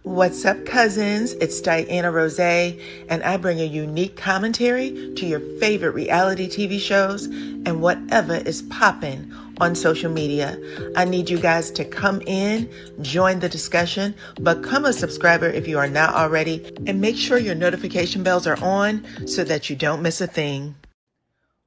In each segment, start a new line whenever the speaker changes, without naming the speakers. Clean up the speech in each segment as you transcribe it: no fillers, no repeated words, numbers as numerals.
What's up, cousins? It's DYANAROZAY, and I bring a unique commentary to your favorite reality TV shows and whatever is popping on social media. I need you guys to come in, join the discussion, become a subscriber if you are not already, and make sure your notification bells are on so that you don't miss a thing.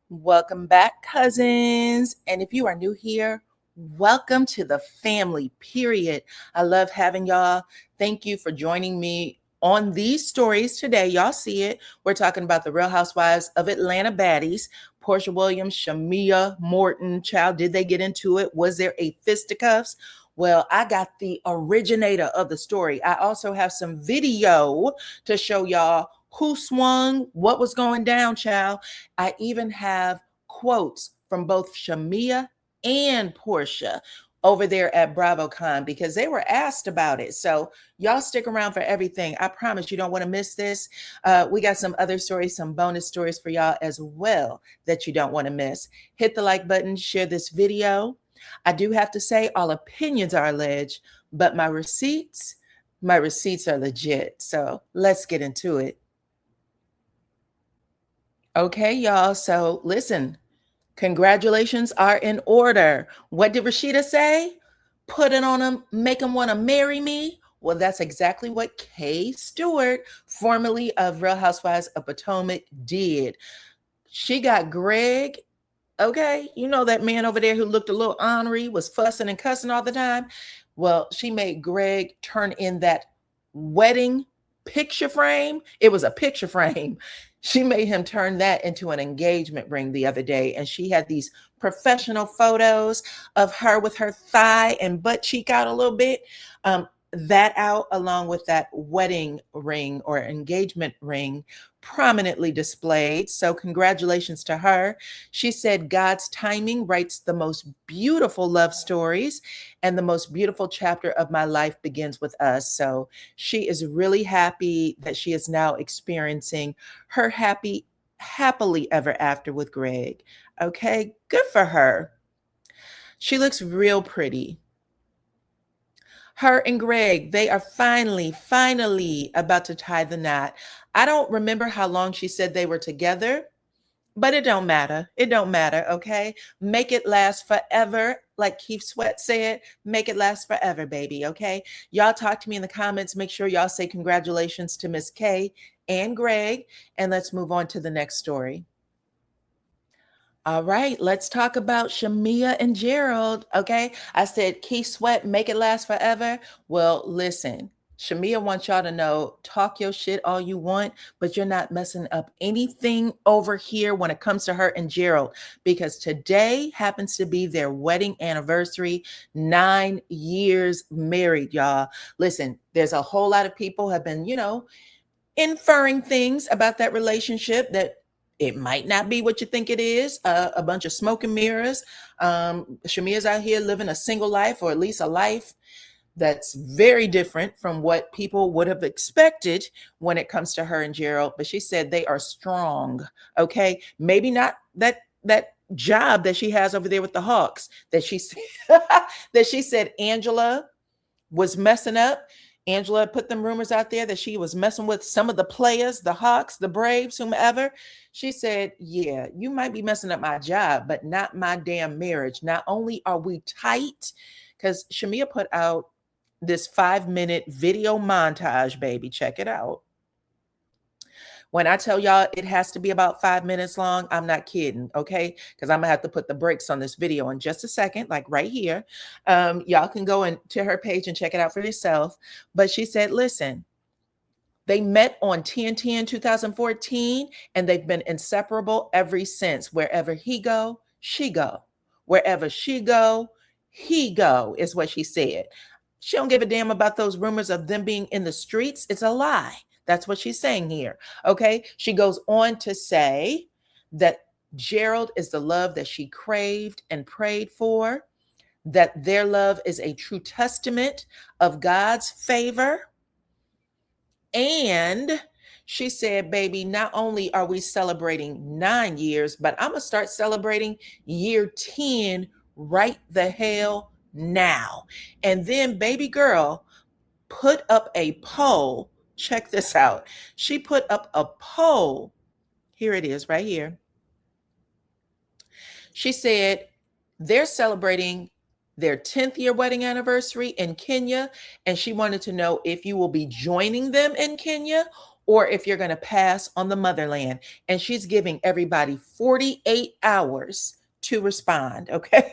Welcome back, cousins. And if you are new here, welcome to the family, period. I love having y'all. Thank you for joining me on these stories today. Y'all see it. We're talking about the Real Housewives of Atlanta baddies. Portia Williams, Shamea, Morton. Child, did they get into it? Was there a fisticuffs? Well, I got the originator of the story. I also have some video to show y'all who swung, what was going down, child. I even have quotes from both Shamea and Portia over there at BravoCon because they were asked about it. So y'all stick around for everything. I promise you don't want to miss this. We got some other stories, some bonus stories for y'all as well that you don't want to miss. Hit the like button, share this video. I do have to say all opinions are alleged, but my receipts are legit. So let's get into it. Okay, y'all. So listen, congratulations are in order. What did Rashida say? Put it on them, make them want to marry me. Well, that's exactly what Kay Stewart, formerly of Real Housewives of Potomac, did. She got Greg. Okay, you know that man over there who looked a little ornery, was fussing and cussing all the time. Well, she made Greg turn in that wedding picture frame. It was a picture frame. She made him turn that into an engagement ring the other day. And she had these professional photos of her with her thigh and butt cheek out a little bit. That out along with that wedding ring or engagement ring prominently displayed. So congratulations to her. She said God's timing writes the most beautiful love stories, and the most beautiful chapter of my life begins with us. So she is really happy that she is now experiencing her happily ever after with Greg. Okay, good for her. She looks real pretty. Her and Greg, they are finally about to tie the knot. I don't remember how long she said they were together, but it don't matter. It don't matter, okay? Make it last forever. Like Keith Sweat said, make it last forever, baby, okay? Y'all talk to me in the comments. Make sure y'all say congratulations to Miss Kay and Greg, and let's move on to the next story. All right, let's talk about Shamea and Gerald. Okay, I said Keith Sweat, make it last forever. Well, listen, Shamea wants y'all to know, talk your shit all you want, but you're not messing up anything over here when it comes to her and Gerald, because today happens to be their wedding anniversary, 9 years married, y'all. Listen, there's a whole lot of people have been, inferring things about that relationship that it might not be what you think it is, a bunch of smoke and mirrors. Shamea's out here living a single life, or at least a life that's very different from what people would have expected when it comes to her and Gerald. But she said they are strong, okay? Maybe not that job that she has over there with the Hawks that she that she said Angela was messing up. Angela put them rumors out there that she was messing with some of the players, the Hawks, the Braves, whomever. She said, yeah, you might be messing up my job, but not my damn marriage. Not only are we tight, because Shamea put out this 5-minute video montage, baby. Check it out. When I tell y'all it has to be about 5 minutes long, I'm not kidding, okay? Because I'm going to have to put the brakes on this video in just a second, like right here. Y'all can go into her page and check it out for yourself. But she said, listen, they met on 10/10/2014, and they've been inseparable ever since. Wherever he go, she go. Wherever she go, he go, is what she said. She don't give a damn about those rumors of them being in the streets. It's a lie. That's what she's saying here. Okay. She goes on to say that Gerald is the love that she craved and prayed for, that their love is a true testament of God's favor. And she said, baby, not only are we celebrating 9 years, but I'm going to start celebrating year 10 right the hell now. And then, baby girl, put up a poll. Check this out. She put up a poll. Here it is, right here. She said they're celebrating their 10th year wedding anniversary in Kenya. And she wanted to know if you will be joining them in Kenya or if you're going to pass on the motherland. And she's giving everybody 48 hours to respond. Okay.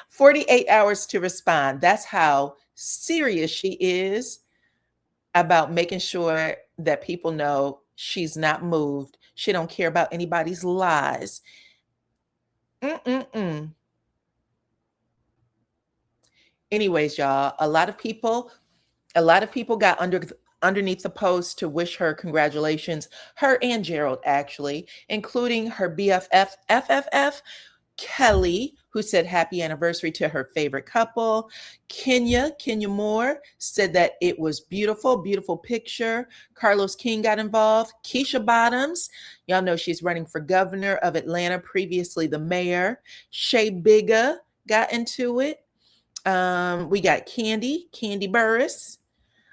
48 hours to respond. That's how serious she is about making sure that people know she's not moved. She don't care about anybody's lies. Mm-mm-mm. Anyways, y'all, a lot of people got underneath the post to wish her congratulations, her and Gerald actually, including her BFF FFF Kelly, who said happy anniversary to her favorite couple. Kenya Moore said that it was beautiful, beautiful picture. Carlos King got involved. Keisha Bottoms, y'all know she's running for governor of Atlanta, previously the mayor. Shay Bigga got into it. We got Candy Burris.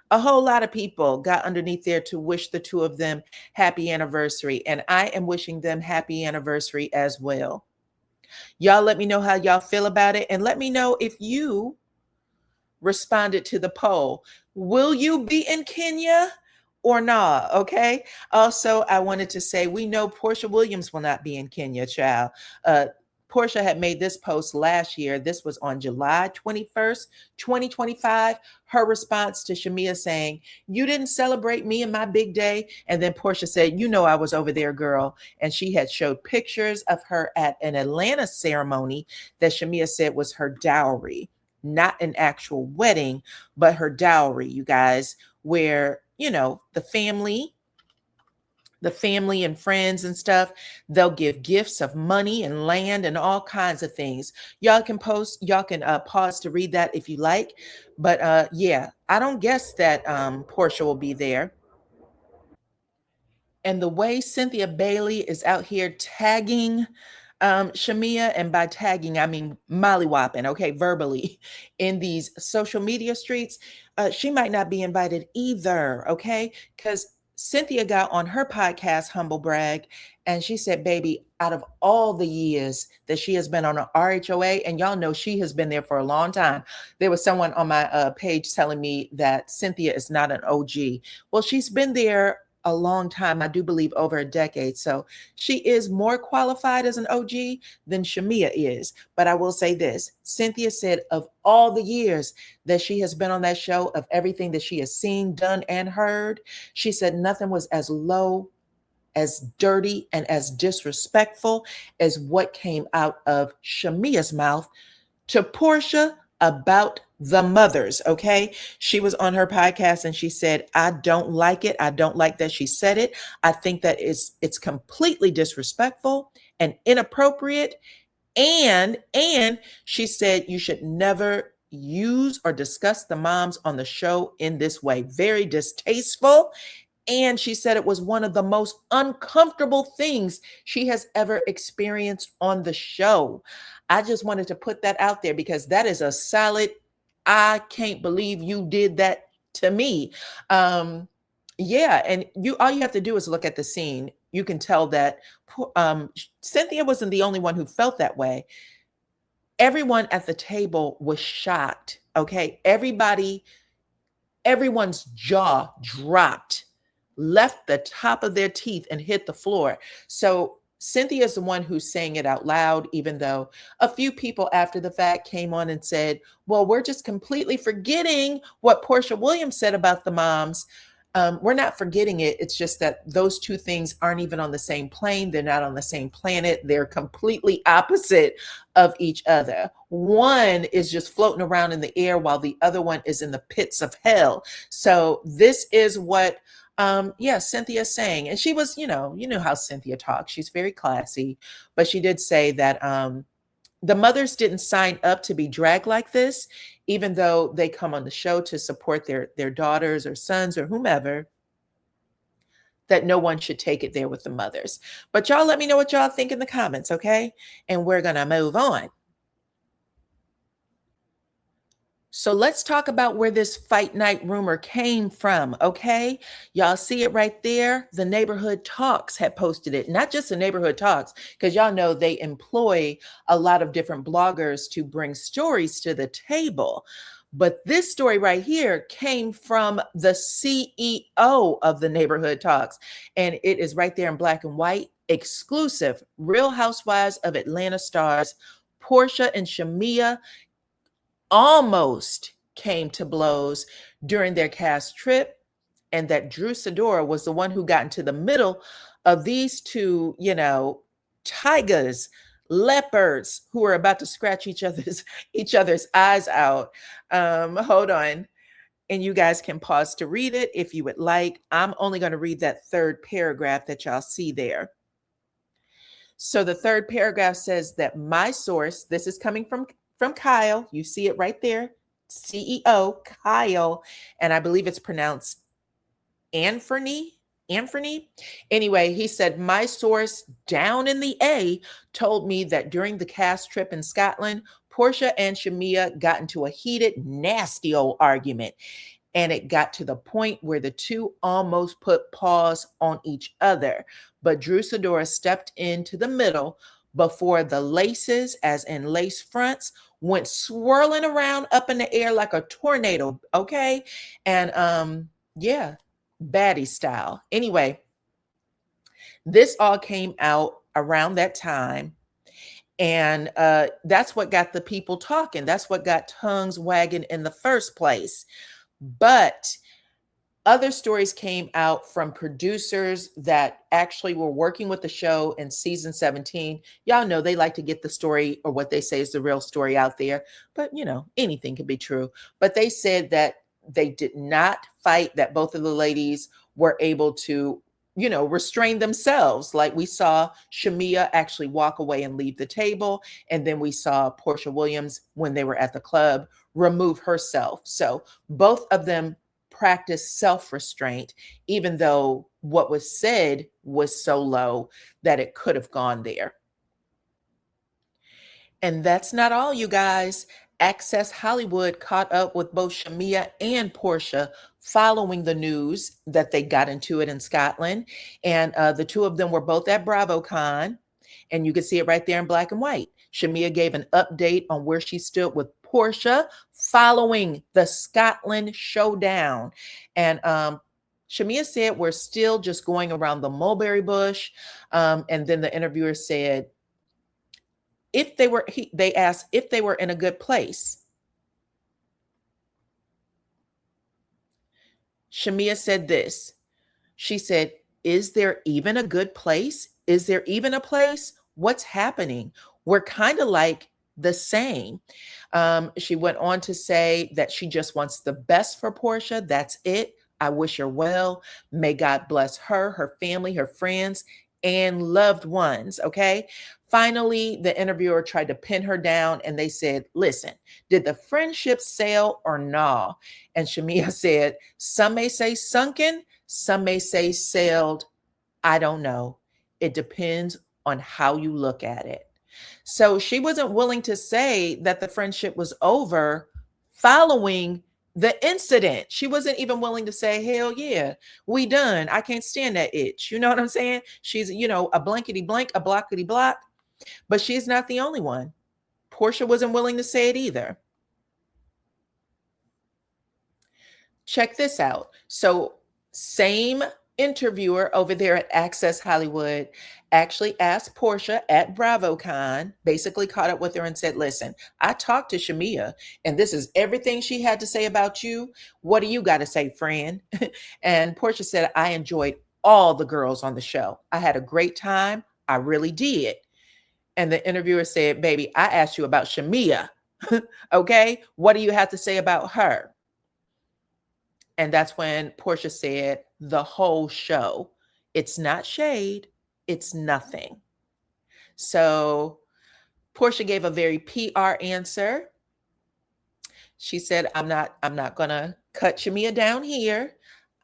A whole lot of people got underneath there to wish the two of them happy anniversary. And I am wishing them happy anniversary as well. Y'all let me know how y'all feel about it. And let me know if you responded to the poll. Will you be in Kenya or not? Okay. Also, I wanted to say, we know Portia Williams will not be in Kenya, child. Portia had made this post last year. This was on July 21st, 2025. Her response to Shamea saying, you didn't celebrate me and my big day. And then Portia said, you know, I was over there, girl. And she had showed pictures of her at an Atlanta ceremony that Shamea said was her dowry, not an actual wedding, but her dowry, you guys, where, you know, the family and friends and stuff, they'll give gifts of money and land and all kinds of things. Y'all can pause to read that if you like. But yeah, I don't guess that Portia will be there. And the way Cynthia Bailey is out here tagging Shamea, and by tagging, I mean mollywopping, okay, verbally in these social media streets, she might not be invited either, okay? Because Cynthia got on her podcast, Humble Brag, and she said, baby, out of all the years that she has been on an RHOA, and y'all know she has been there for a long time. There was someone on my page telling me that Cynthia is not an OG. Well, she's been there a long time, I do believe over a decade. So she is more qualified as an OG than Shamea is. But I will say this, Cynthia said of all the years that she has been on that show, of everything that she has seen, done, and heard, she said nothing was as low, as dirty, and as disrespectful as what came out of Shamea's mouth to Portia about the mothers. Okay. She was on her podcast and she said, I don't like it. I don't like that she said it. I think that it's completely disrespectful and inappropriate. And she said, you should never use or discuss the moms on the show in this way. Very distasteful. And she said it was one of the most uncomfortable things she has ever experienced on the show. I just wanted to put that out there because that is a solid, I can't believe you did that to me. Yeah, and all you have to do is look at the scene. You can tell that Cynthia wasn't the only one who felt that way. Everyone at the table was shocked. Okay, everyone's jaw dropped, left the top of their teeth and hit the floor. So Cynthia is the one who's saying it out loud, even though a few people after the fact came on and said, well, we're just completely forgetting what Portia Williams said about the moms. We're not forgetting it. It's just that those two things aren't even on the same plane. They're not on the same planet. They're completely opposite of each other. One is just floating around in the air while the other one is in the pits of hell. So this is what Cynthia's saying. And she was, you know how Cynthia talks. She's very classy, but she did say that the mothers didn't sign up to be dragged like this, even though they come on the show to support their daughters or sons or whomever, that no one should take it there with the mothers. But y'all let me know what y'all think in the comments, okay? And we're going to move on. So let's talk about where this fight night rumor came from, okay? Y'all see it right there? The Neighborhood Talks had posted it. Not just the Neighborhood Talks, because y'all know they employ a lot of different bloggers to bring stories to the table. But this story right here came from the CEO of the Neighborhood Talks, and it is right there in black and white, exclusive. Real Housewives of Atlanta stars Portia and Shamea almost came to blows during their cast trip, and that Drew Sidora was the one who got into the middle of these two, tigers, leopards who were about to scratch each other's eyes out. Hold on. And you guys can pause to read it if you would like. I'm only going to read that third paragraph that y'all see there. So the third paragraph says that my source, this is coming from Kyle. You see it right there. CEO Kyle, and I believe it's pronounced Anthony. Anyway, he said, my source down in the A told me that during the cast trip in Scotland, Portia and Shamea got into a heated, nasty old argument. And it got to the point where the two almost put paws on each other. But Drew Sidora stepped into the middle before the laces, as in lace fronts, went swirling around up in the air like a tornado. Okay. And yeah, baddie style. Anyway, this all came out around that time. And that's what got the people talking. That's what got tongues wagging in the first place. But other stories came out from producers that actually were working with the show in season 17. Y'all know they like to get the story, or what they say is the real story, out there. But, anything can be true. But they said that they did not fight, that both of the ladies were able to, restrain themselves. Like we saw Shamea actually walk away and leave the table. And then we saw Portia Williams, when they were at the club, remove herself. So both of them practiced self-restraint, even though what was said was so low that it could have gone there. And that's not all, you guys. Access Hollywood caught up with both Shamea and Portia following the news that they got into it in Scotland. And the two of them were both at BravoCon. And you can see it right there in black and white. Shamea gave an update on where she stood with Portia following the Scotland showdown. And Shamea said, we're still just going around the mulberry bush. And then the interviewer said, they asked if they were in a good place. Shamea said this. She said, is there even a good place? Is there even a place? What's happening? We're kind of like the same. She went on to say that she just wants the best for Portia. That's it. I wish her well. May God bless her, her family, her friends, and loved ones. Okay. Finally, the interviewer tried to pin her down, and they said, listen, did the friendship sail or nah? And Shamea said, some may say sunken, some may say sailed. I don't know. It depends on how you look at it. So she wasn't willing to say that the friendship was over following the incident. She wasn't even willing to say, hell yeah, we done. I can't stand that itch. You know what I'm saying? She's, a blankety blank, a blockety block. But she's not the only one. Portia wasn't willing to say it either. Check this out. So same interviewer over there at Access Hollywood actually asked Portia at BravoCon, basically caught up with her and said, listen, I talked to Shamea, and this is everything she had to say about you. What do you got to say, friend? And Portia said, I enjoyed all the girls on the show. I had a great time. I really did. And the interviewer said, baby, I asked you about Shamea. Okay. What do you have to say about her? And that's when Portia said, the whole show. It's not shade. It's nothing. So Portia gave a very PR answer. She said, I'm not going to cut Shamea down here.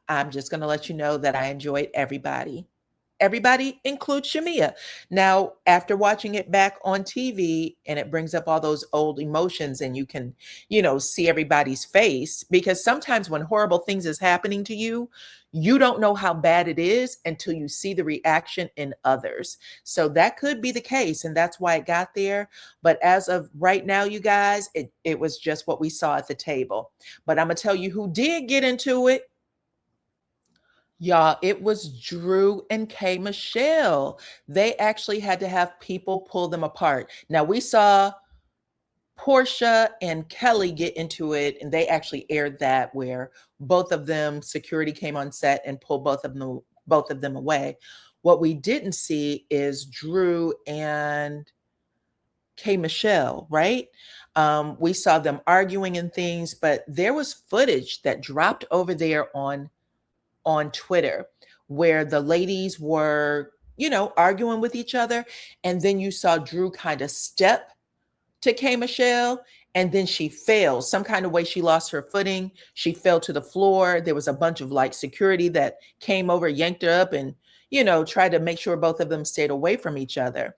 I'm just going to let you know that I enjoyed everybody. everybody includes Shamea. Now, after watching it back on TV, and it brings up all those old emotions, and you can, see everybody's face, because sometimes when horrible things is happening to you, you don't know how bad it is until you see the reaction in others. So that could be the case, and that's why it got there. But as of right now, you guys, it was just what we saw at the table. But I'm gonna tell you who did get into it. Y'all, it was Drew and K Michelle. They actually had to have people pull them apart. Now, we saw Portia and Kelly get into it, and they actually aired that, where both of them, security came on set and pulled both of them away. What we didn't see is Drew and K Michelle, right? We saw them arguing and things, but there was footage that dropped over there on Twitter where the ladies were, arguing with each other. And then you saw Drew kind of step to K Michelle, and then she fell. Some kind of way she lost her footing. She fell to the floor. There was a bunch of like security that came over, yanked her up, and, tried to make sure both of them stayed away from each other.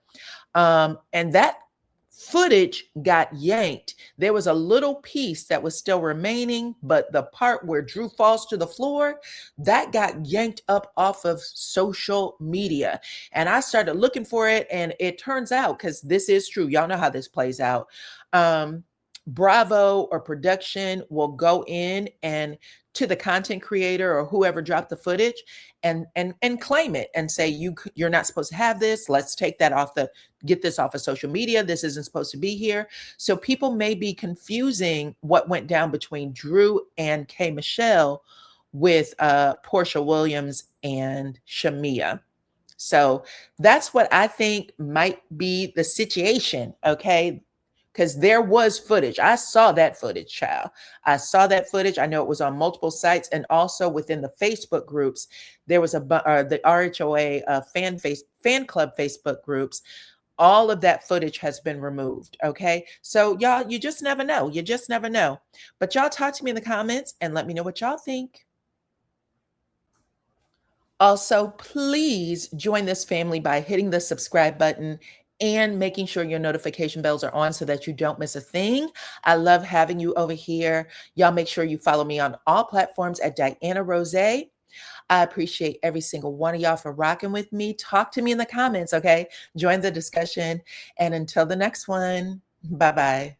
And that footage got yanked. There was a little piece that was still remaining, but the part where Drew falls to the floor, that got yanked up off of social media. And I started looking for it, and it turns out, because this is true, y'all know how this plays out. Bravo or production will go in and to the content creator or whoever dropped the footage and claim it and say, you're not supposed to have this. Let's take that get this off of social media. This isn't supposed to be here. So people may be confusing what went down between Drew and K Michelle with Portia Williams and Shamea. So that's what I think might be the situation. Okay. Because there was footage. I saw that footage, child. I saw that footage. I know it was on multiple sites, and also within the Facebook groups. There was the RHOA fan club Facebook groups. All of that footage has been removed. Okay, so y'all, you just never know. You just never know. But y'all talk to me in the comments and let me know what y'all think. Also, please join this family by hitting the subscribe button and making sure your notification bells are on so that you don't miss a thing. I love having you over here. Y'all make sure you follow me on all platforms at DYANAROZAY. I appreciate every single one of y'all for rocking with me. Talk to me in the comments, okay? Join the discussion. And until the next one, bye-bye.